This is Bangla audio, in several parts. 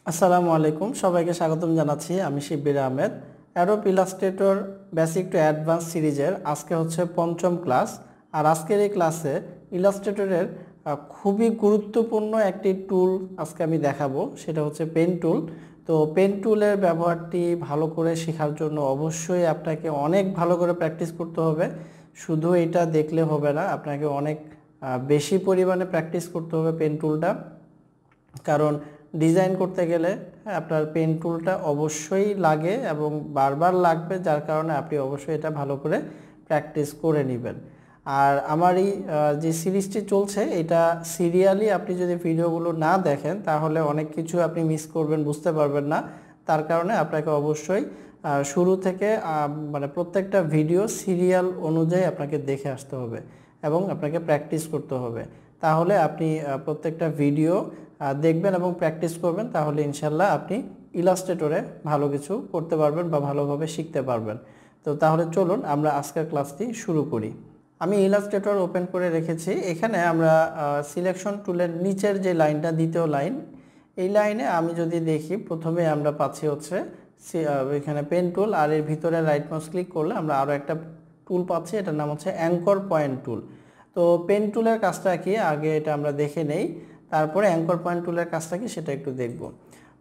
আসসালামু আলাইকুম সবাইকে স্বাগতম জানাচ্ছি আমি Shibbir Ahmed Adobe Illustrator basic to advance সিরিজের আজকে হচ্ছে পঞ্চম ক্লাস আর আজকের এই ক্লাসে ইলাস্ট্রেটরের খুবই গুরুত্বপূর্ণ একটি টুল আজকে আমি দেখাবো সেটা হচ্ছে পেন টুল। তো পেন টুলের ব্যবহারটি ভালো করে শেখার জন্য অবশ্যই আপনাকে অনেক ভালো করে প্র্যাকটিস করতে হবে। শুধু এটা দেখলে হবে না, আপনাকে অনেক বেশি পরিমাণে প্র্যাকটিস করতে হবে পেন টুলটা, কারণ ডিজাইন করতে গেলে আপনার পেন টুলটা অবশ্যই লাগে এবং বারবার লাগবে, যার কারণে আপনি অবশ্যই এটা ভালো করে প্র্যাকটিস করে নেবেন। আর আমার এই যে সিরিজটি চলছে এটা সিরিয়ালি আপনি যদি ভিডিওগুলো না দেখেন তাহলে অনেক কিছু আপনি মিস করবেন, বুঝতে পারবেন না। তার কারণে আপনাকে অবশ্যই শুরু থেকে মানে প্রত্যেকটা ভিডিও সিরিয়াল অনুযায়ী আপনাকে দেখে আসতে হবে এবং আপনাকে প্র্যাকটিস করতে হবে। তাহলে আপনি প্রত্যেকটা ভিডিও দেখবেন এবং প্র্যাকটিস করবেন, তাহলে ইনশাল্লাহ আপনি ইলাস্ট্রেটরে ভালো কিছু করতে পারবেন বা ভালোভাবে শিখতে পারবেন। তো তাহলে চলুন আমরা আজকের ক্লাসটি শুরু করি। আমি ইলাস্ট্রেটর ওপেন করে রেখেছি। এখানে আমরা সিলেকশন টুলের নিচের যে লাইনটা, দ্বিতীয় লাইন, এই লাইনে আমি যদি দেখি প্রথমে আমরা পাচ্ছি হচ্ছে এখানে পেন টুল, আর এর ভিতরে রাইট মাউস ক্লিক করলে আমরা আরও একটা টুল পাচ্ছি, এটার নাম হচ্ছে অ্যাঙ্কর পয়েন্ট টুল। তো পেন টুলের কাজটা কি আগে এটা আমরা দেখে নেই, তারপরে অ্যাঙ্কর পয়েন্ট টুলের কাজটা কি সেটা একটু দেখব।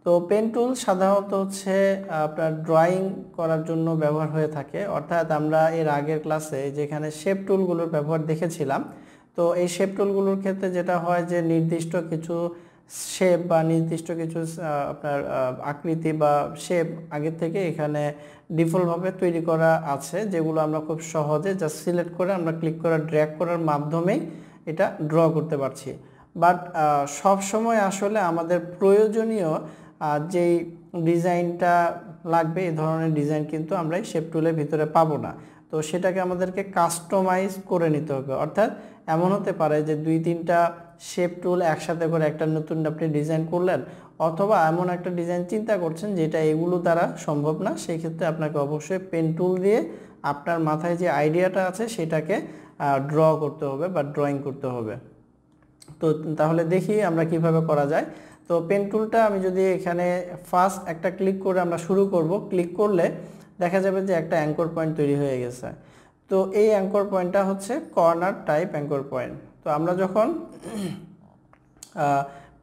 তো পেন টুল সাধারণত হচ্ছে আপনার ড্রয়িং করার জন্য ব্যবহার হয়ে থাকে, অর্থাৎ আমরা এর আগের ক্লাসে যেখানে শেপ টুলগুলোর ব্যবহার দেখেছিলাম, তো এই শেপ টুলগুলোর ক্ষেত্রে যেটা হয় যে নির্দিষ্ট কিছু শেপ বা নির্দিষ্ট কিছু আপনার আকৃতি বা শেপ আগে থেকে এখানে ডিফল্টভাবে তৈরি করা আছে, যেগুলো আমরা খুব সহজে জাস্ট সিলেক্ট করে আমরা ক্লিক করে ড্র্যাগ করার মাধ্যমেই এটা ড্র করতে পারছি। বাট সব সময় আসলে আমাদের প্রয়োজনীয় যেই ডিজাইনটা লাগবে এই ধরনের ডিজাইন কিন্তু আমরা এই শেপ টুলের ভিতরে পাবো না। তো সেটাকে আমাদেরকে কাস্টমাইজ করে নিতে হবে, অর্থাৎ এমন হতে পারে যে দুই তিনটা শেপ টুল একসাথে করে একটা নতুন আপনি ডিজাইন করলেন, অথবা এমন একটা ডিজাইন চিন্তা করছেন যেটা এগুলো দ্বারা সম্ভব না, সেই ক্ষেত্রে আপনাকে অবশ্যই পেন টুল দিয়ে আপনার মাথায় যে আইডিয়াটা আছে সেটাকে ড্র করতে হবে বা ড্রয়িং করতে হবে। তো তাহলে দেখি আমরা কিভাবে করা যায়। তো পেন টুলটা আমি যদি এখানে ফার্স্ট একটা ক্লিক করে আমরা শুরু করব, ক্লিক করলে দেখা যাবে যে একটা অ্যাঙ্কর পয়েন্ট তৈরি হয়ে গেছে। তো এই অ্যাঙ্কর পয়েন্টটা হচ্ছে কর্নার টাইপ অ্যাঙ্কর পয়েন্ট। তো আমরা যখন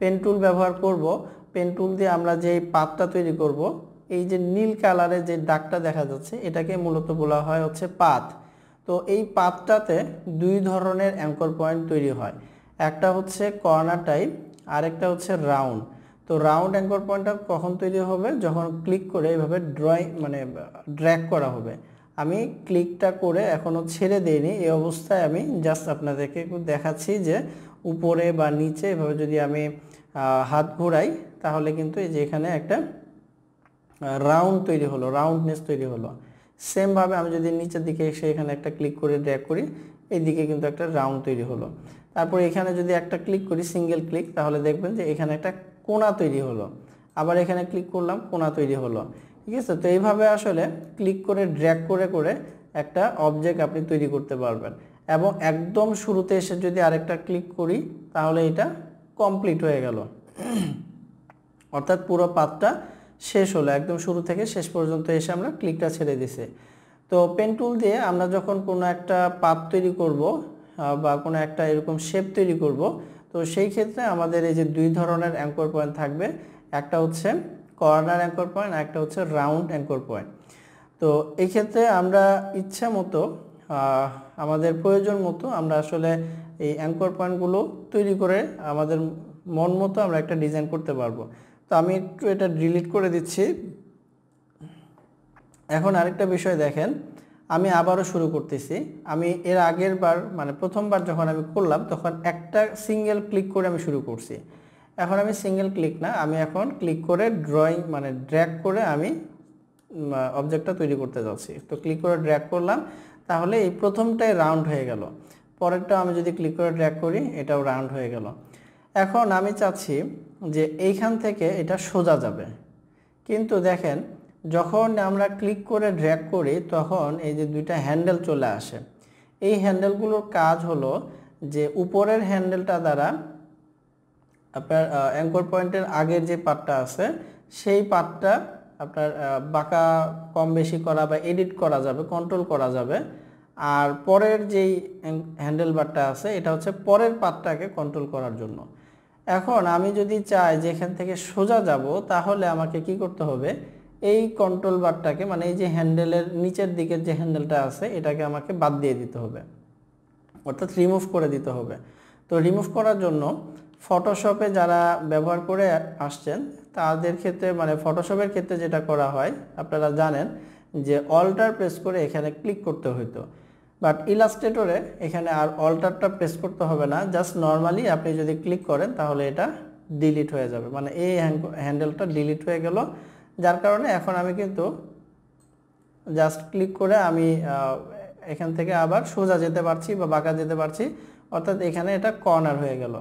পেন টুল ব্যবহার করব, পেন টুল দিয়ে আমরা যে পাতটা তৈরি করব, এই যে নীল কালারের যে দাগটা দেখা যাচ্ছে এটাকে মূলত বলা হয় হচ্ছে পাত। তো এই পাতটাতে দুই ধরনের অ্যাঙ্কর পয়েন্ট তৈরি হয়, একটা হচ্ছে কর্নার টাইপ আর একটা হচ্ছে রাউন্ড। তো রাউন্ড অ্যাঙ্কর পয়েন্টটা কখন তৈরি হবে, যখন ক্লিক করে এইভাবে ড্র্যাগ করা হবে। আমি ক্লিকটা করে এখনও ছেড়ে দিইনি, এই অবস্থায় আমি জাস্ট আপনাদেরকে একটু দেখাচ্ছি যে উপরে বা নিচে এভাবে যদি আমি হাত ঘোরাই তাহলে কিন্তু এই যে এখানে একটা রাউন্ড তৈরি হলো, রাউন্ডনেস তৈরি হলো। সেমভাবে আমি যদি নিচের দিকে এসে এখানে একটা ক্লিক করে ড্র্যাগ করি, এইদিকে কিন্তু একটা রাউন্ড তৈরি হলো। তারপর এখানে যদি একটা ক্লিক করি, সিঙ্গেল ক্লিক, তাহলে দেখবেন যে এখানে একটা কোণা তৈরি হলো। আবার এখানে ক্লিক করলাম, কোণা তৈরি হলো। ঠিক আছে, তো এইভাবে আসলে ক্লিক করে ড্র্যাগ করে করে একটা অবজেক্ট আপনি তৈরি করতে পারবেন। এবং একদম শুরুতে এসে যদি আরেকটা ক্লিক করি তাহলে এটা কমপ্লিট হয়ে গেল, অর্থাৎ পুরো পাতটা শেষ হলো, একদম শুরু থেকে শেষ পর্যন্ত এসে আমরা ক্লিকটা ছেড়ে দিছি। তো পেন টুল দিয়ে আমরা যখন কোনো একটা পাত তৈরি করব বা কোনো একটা এরকম শেপ তৈরি করব, তো সেই ক্ষেত্রে আমাদের এই যে দুই ধরনের অ্যাঙ্কর পয়েন্ট থাকবে, একটা হচ্ছে কর্নার অ্যাঙ্কর পয়েন্ট আর একটা হচ্ছে রাউন্ড অ্যাঙ্কর পয়েন্ট। তো এই ক্ষেত্রে আমরা ইচ্ছা মতো আমাদের প্রয়োজন মতো আমরা আসলে এই অ্যাঙ্কর পয়েন্টগুলো তৈরি করে আমাদের মন মতো আমরা একটা ডিজাইন করতে পারবো। তো আমি একটু এটা ডিলিট করে দিচ্ছি। এখন আরেকটা বিষয় দেখেন, আমি আবারও শুরু করতেছি। আমি এর আগের বার মানে প্রথমবার যখন আমি করলাম তখন একটা সিঙ্গেল ক্লিক করে আমি শুরু করছি। এখন আমি সিঙ্গেল ক্লিক না, আমি এখন ক্লিক করে ড্রয়িং মানে ড্র্যাগ করে আমি অবজেক্টটা তৈরি করতে যাচ্ছি। তো ক্লিক করে ড্র্যাগ করলাম, তাহলে এই প্রথমটাই রাউন্ড হয়ে গেল। পরেরটা আমি যদি ক্লিক করে ড্র্যাগ করি এটাও রাউন্ড হয়ে গেল। এখন আমি চাচ্ছি যে এইখান থেকে এটা সোজা যাবে, কিন্তু দেখেন যখন আমরা ক্লিক করে ড্র্যাগ করি তখন এই যে দুইটা হ্যান্ডেল চলে আসে। এই হ্যান্ডেলগুলোর কাজ হলো যে উপরের হ্যান্ডেলটা দ্বারা আপনার অ্যাঙ্কর পয়েন্টের আগের যে পার্টটা আছে সেই পার্টটা আপনার বাঁকা কম বেশি করা বা এডিট করা যাবে, কন্ট্রোল করা যাবে। আর পরের যেই হ্যান্ডেল বারটা আছে এটা হচ্ছে পরের পার্টটাকে কন্ট্রোল করার জন্য। এখন আমি যদি চাই যে এখান থেকে সোজা যাব, তাহলে আমাকে কি করতে হবে, এই কন্ট্রোল বারটাকে মানে এই যে হ্যান্ডেলের নিচের দিকের যে হ্যান্ডেলটা আছে এটাকে আমাকে বাদ দিয়ে দিতে হবে, অর্থাৎ রিমুভ করে দিতে হবে। তো রিমুভ করার জন্য ফটোশপে যারা ব্যবহার করে আসছেন তাদের ক্ষেত্রে মানে ফটোশপের ক্ষেত্রে যেটা করা হয় আপনারা জানেন যে অল্টার প্রেস করে এখানে ক্লিক করতে হতো, বাট ইলাস্ট্রেটরে এখানে আর অল্টারটা প্রেস করতে হবে না, জাস্ট নর্মালি আপনি যদি ক্লিক করেন তাহলে এটা ডিলিট হয়ে যাবে, মানে এই হ্যান্ডেলটা ডিলিট হয়ে গেল। যার কারণে এখন আমি কিন্তু জাস্ট ক্লিক করে আমি এখান থেকে আবার সোজা যেতে পারছি বা বাঁকা যেতে পারছি, অর্থাৎ এখানে এটা কর্নার হয়ে গেল।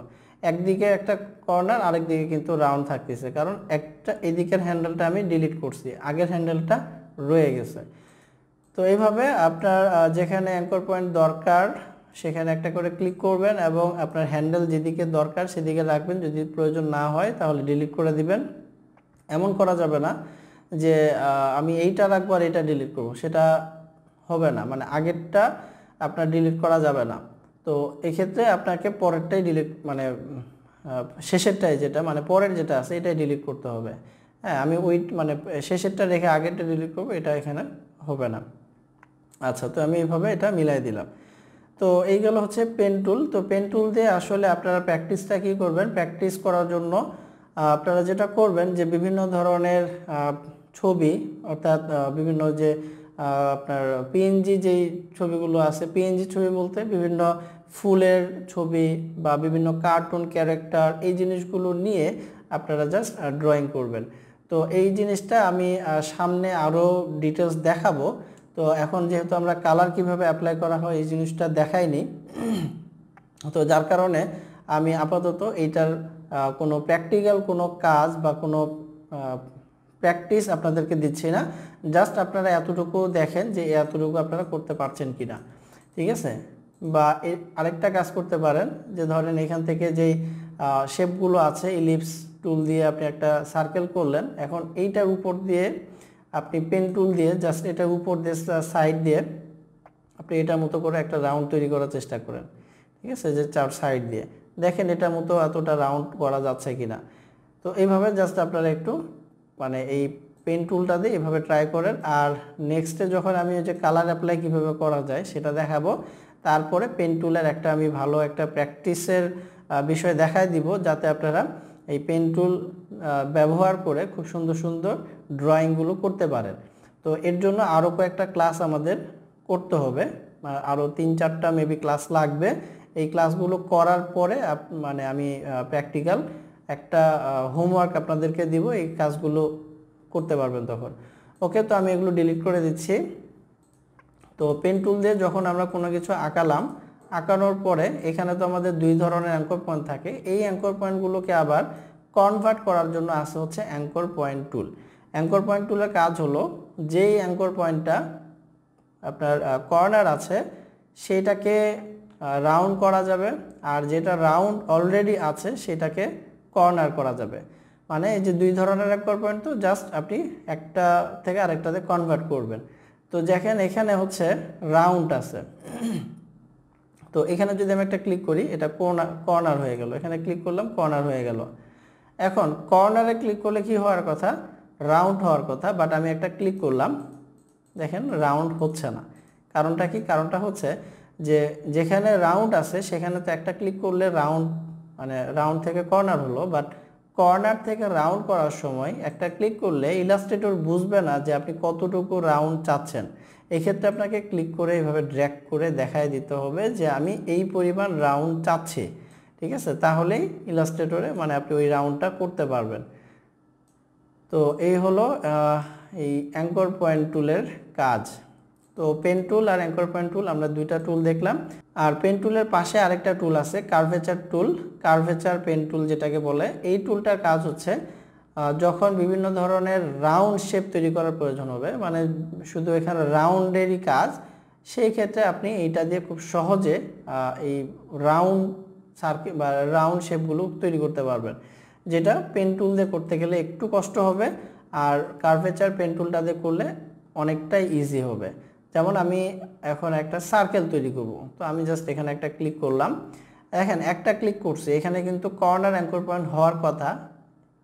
একদিকে একটা কর্নার, আরেক দিকে কিন্তু রাউন্ড থাকতেছে, কারণ একটা এদিকের হ্যান্ডেলটা আমি ডিলিট করছি, আগের হ্যান্ডেলটা রয়ে গেছে। তো এইভাবে আপনার যেখানে অ্যাঙ্কর পয়েন্ট দরকার সেখানে একটা করে ক্লিক করবেন এবং আপনার হ্যান্ডেল যেদিকে দরকার সেদিকে রাখবেন, যদি প্রয়োজন না হয় তাহলে ডিলিট করে দিবেন। এমন করা যাবে না যে আমি এইটা রাখবো আর এটা ডিলিট করবো, সেটা হবে না, মানে আগেরটা আপনার ডিলিট করা যাবে না। তো এক্ষেত্রে আপনাকে পরেরটাই ডিলিট মানে শেষেরটাই যেটা মানে পরের যেটা আছে এটাই ডিলিট করতে হবে। হ্যাঁ, আমি ওই মানে শেষেরটা রেখে আগেরটা ডিলিট করবো, এটা এখানে হবে না। আচ্ছা, তো আমি এইভাবে এটা মিলাই দিলাম। তো এইগুলো হচ্ছে পেন টুল। তো পেন টুল দিয়ে আসলে আপনারা প্র্যাকটিসটা কী করবেন, প্র্যাকটিস করার জন্য আপনারা যেটা করবেন যে বিভিন্ন ধরনের ছবি, অর্থাৎ বিভিন্ন যে আপনার পিএনজি যেই ছবিগুলো আছে, পিএনজি ছবি বলতে বিভিন্ন ফুলের ছবি বা বিভিন্ন কার্টুন ক্যারেক্টার, এই জিনিসগুলো নিয়ে আপনারা জাস্ট ড্রয়িং করবেন। তো এই জিনিসটা আমি সামনে আরও ডিটেলস দেখাবো। তো এখন যেহেতু আমরা কালার কিভাবে অ্যাপ্লাই করা হয় এই জিনিসটা দেখাইনি, তো যার কারণে আমি আপাতত এইটার কোনো প্র্যাকটিক্যাল কোনো কাজ বা কোনো প্র্যাকটিস আপনাদেরকে দিচ্ছি না, জাস্ট আপনারা এতটুকু দেখেন যে এতটুকু আপনারা করতে পারছেন কিনা, ঠিক আছে। বা আরেকটা কাজ করতে পারেন যে ধরেন এখান থেকে যেই শেপগুলো আছে ইলিপস টুল দিয়ে আপনি একটা সার্কেল করলেন, এখন এইটার উপর দিয়ে আপনি পেন টুল দিয়ে জাস্ট এটার উপর দিয়ে সাইড দিয়ে আপনি এটার মতো করে একটা রাউন্ড তৈরি করার চেষ্টা করেন, ঠিক আছে, যে চার সাইড দিয়ে দেখেন এটার মতো এতটা রাউন্ড করা যাচ্ছে কিনা। তো এইভাবে জাস্ট আপনারা একটু মানে এই পেন টুলটা দিয়ে এভাবে ট্রাই করেন। আর নেক্সটে যখন আমি যে কালার অ্যাপ্লাই কীভাবে করা যায় সেটা দেখাবো, তারপরে পেন টুলের একটা আমি ভালো একটা প্র্যাকটিসের বিষয় দেখাই দিব, যাতে আপনারা এই পেন টুল ব্যবহার করে খুব সুন্দর সুন্দর ড্রয়িংগুলো করতে পারেন। তো এর জন্য আরও কয়েকটা ক্লাস আমাদের করতে হবে, আরও 3-4টা মেবি ক্লাস লাগবে। এই ক্লাসগুলো করার পরে মানে আমি প্র্যাকটিক্যাল একটা হোমওয়ার্ক আপনাদেরকে দিব, এই কাজগুলো করতে পারবেন তখন। ওকে, তো আমি এগুলো ডিলিট করে দিচ্ছি। তো পেন টুল দিয়ে যখন আমরা কোনো কিছু আঁকালাম, আঁকানোর পরে এখানে তো আমাদের দুই ধরনের অ্যাঙ্কর পয়েন্ট থাকে, এই অ্যাঙ্কর পয়েন্টগুলোকে আবার কনভার্ট করার জন্য আসে হচ্ছে anchor point tool. Anchor point টুলের কাজ হলো যেই অ্যাঙ্কর পয়েন্টটা আপনার কর্নার আছে সেইটাকে রাউন্ড করা যাবে, আর যেটা রাউন্ড অলরেডি আছে সেটাকে কর্নার করা যাবে। মানে এই যে দুই ধরনের অ্যাঙ্কর পয়েন্ট, তো জাস্ট আপনি একটা থেকে আরেকটাতে কনভার্ট করবেন। তো দেখেন এখানে হচ্ছে রাউন্ড আছে, তো এখানে যদি আমি একটা ক্লিক করি এটা কর্নার হয়ে গেল, এখানে ক্লিক করলাম কর্নার হয়ে গেল। এখন কর্নারে ক্লিক করলে কি হওয়ার কথা, রাউন্ড হওয়ার কথা, বাট আমি একটা ক্লিক করলাম, দেখেন রাউন্ড হচ্ছে না। কারণটা কি, কারণটা হচ্ছে যে যেখানে রাউন্ড আছে সেখানে তো একটা ক্লিক করলে রাউন্ড মানে রাউন্ড থেকে কর্নার হলো, বাট কর্নার থেকে রাউন্ড করার সময় একটা ক্লিক করলে ইলাস্ট্রেটর বুঝবে না যে আপনি কতটুকু রাউন্ড চাচ্ছেন। এক্ষেত্রে আপনাকে ক্লিক করে এইভাবে ড্র্যাগ করে দেখায় দিতে হবে যে আমি এই পরিমাণ রাউন্ড চাচ্ছি, ঠিক আছে, তাহলেই ইলাস্ট্রেটরে মানে আপনি ওই রাউন্ডটা করতে পারবেন। তো এই হলো এই অ্যাঙ্কর পয়েন্ট টুলের কাজ। তো পেন টুল আর অ্যাঙ্কর পয়েন্ট টুল আমরা দুইটা টুল দেখলাম। আর পেন টুলের পাশে আরেকটা টুল আছে কার্ভেচার টুল, কার্ভেচার পেন টুল যেটাকে বলে। এই টুলটার কাজ হচ্ছে যখন বিভিন্ন ধরনের রাউন্ড শেপ তৈরি করার প্রয়োজন হবে, মানে শুধু এখানে রাউন্ডেরই কাজ, সেই ক্ষেত্রে আপনি এইটা দিয়ে খুব সহজে এই রাউন্ড সার্কেল বা রাউন্ড শেপগুলো তৈরি করতে পারবেন, যেটা পেন টুল দিয়ে করতে গেলে একটু কষ্ট হবে, আর কার্ভেচার পেন টুলটা দিয়ে করলে অনেকটাই ইজি হবে। যেমন আমি এখন একটা সার্কেল তৈরি করব, তো আমি জাস্ট এখানে একটা ক্লিক করলাম, দেখেন একটা ক্লিক করছি, এখানে কিন্তু কর্নার অ্যাঙ্কর পয়েন্ট হওয়ার কথা,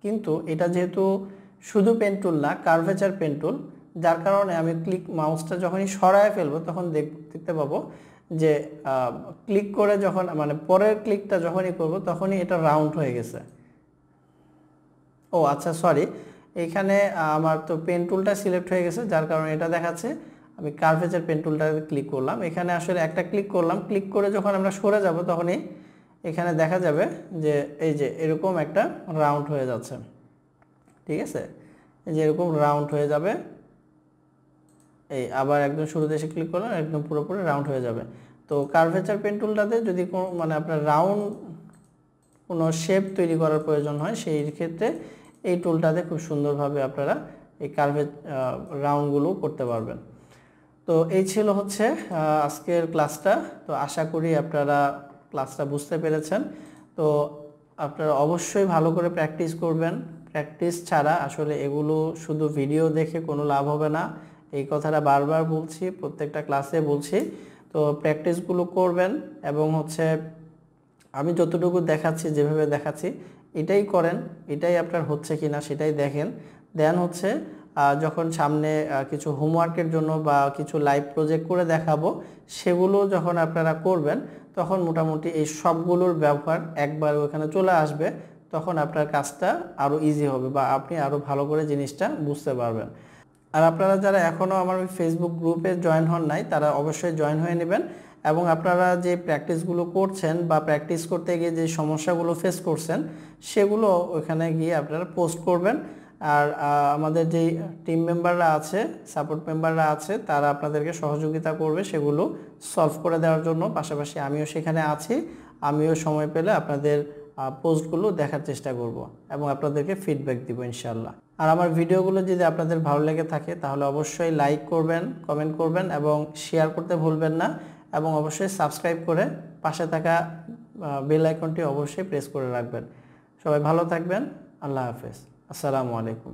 কিন্তু এটা যেহেতু শুধু পেন টুল না, কার্ভেচার পেন টুল, যার কারণে আমি মাউসটা যখনই সরায় ফেলবো তখন দেখতে পাবো যে ক্লিক করে যখন মানে পরের ক্লিকটা যখনই করব তখনই এটা রাউন্ড হয়ে গেছে। ও আচ্ছা, সরি, এইখানে আমার তো পেন টুলটা সিলেক্ট হয়ে গেছে, যার কারণে এটা দেখাচ্ছে। আমি কার্ভেচার পেন টুলটা ক্লিক করলাম, এখানে আসলে একটা ক্লিক করলাম, ক্লিক করে যখন আমরা সরে যাব তখনই এখানে দেখা যাবে যে এই যে এরকম একটা রাউন্ড হয়ে যাচ্ছে। ঠিক আছে, এই যে এরকম রাউন্ড হয়ে যাবে। এই আবার একদম শুরুতে এসে ক্লিক করলাম, একদম পুরোপুরি রাউন্ড হয়ে যাবে। তো কার্ভেচার পেন টুলটাতে যদি কোনো মানে আপনার রাউন্ড কোনো শেপ তৈরি করার প্রয়োজন হয়, সেই ক্ষেত্রে এই টুলটাতে খুব সুন্দরভাবে আপনারা এই রাউন্ডগুলো করতে পারবেন। তো এই ছিল হচ্ছে আজকের ক্লাসটা। তো আশা করি আপনারা ক্লাসটা বুঝতে পেরেছেন। তো আপনারা অবশ্যই ভালো করে প্র্যাকটিস করবেন। প্র্যাকটিস ছাড়া আসলে এগুলো শুধু ভিডিও দেখে কোনো লাভ হবে না, এই কথাটা বারবার বলছি, প্রত্যেকটা ক্লাসে বলছি। তো প্র্যাকটিসগুলো করবেন এবং হচ্ছে আমি যতটুকু দেখাচ্ছি, যেভাবে দেখাচ্ছি এটাই করেন, এটাই আপনার হচ্ছে কিনা সেটাই দেখেন। দেন হচ্ছে যখন সামনে কিছু হোমওয়ার্কের জন্য বা কিছু লাইভ প্রজেক্ট করে দেখাবো, সেগুলো যখন আপনারা করবেন তখন মোটামুটি এই সবগুলোর ব্যবহার একবার ওখানে চলে আসবে, তখন আপনার কাজটা আরও ইজি হবে বা আপনি আরও ভালো করে জিনিসটা বুঝতে পারবেন। আর আপনারা যারা এখনও আমার ফেসবুক গ্রুপে জয়েন হন নাই, তারা অবশ্যই জয়েন হয়ে নেবেন এবং আপনারা যে প্র্যাকটিসগুলো করছেন বা প্র্যাকটিস করতে গিয়ে যে সমস্যাগুলো ফেস করছেন সেগুলো ওখানে গিয়ে আপনারা পোস্ট করবেন। আর আমাদের যেই টিম মেম্বাররা আছে, সাপোর্ট মেম্বাররা আছে, তারা আপনাদেরকে সহযোগিতা করবে সেগুলো সলভ করে দেওয়ার জন্য। পাশাপাশি আমিও সেখানে আছি, আমিও সময় পেলে আপনাদের পোস্টগুলো দেখার চেষ্টা করব এবং আপনাদেরকে ফিডব্যাক দিব ইনশাআল্লাহ। আর আমার ভিডিওগুলো যদি আপনাদের ভালো লেগে থাকে তাহলে অবশ্যই লাইক করবেন, কমেন্ট করবেন এবং শেয়ার করতে ভুলবেন না, এবং অবশ্যই সাবস্ক্রাইব করে পাশে থাকা বেল আইকনটি অবশ্যই প্রেস করে রাখবেন। সবাই ভালো থাকবেন, আল্লাহ হাফেজ, আসসালামু আলাইকুম।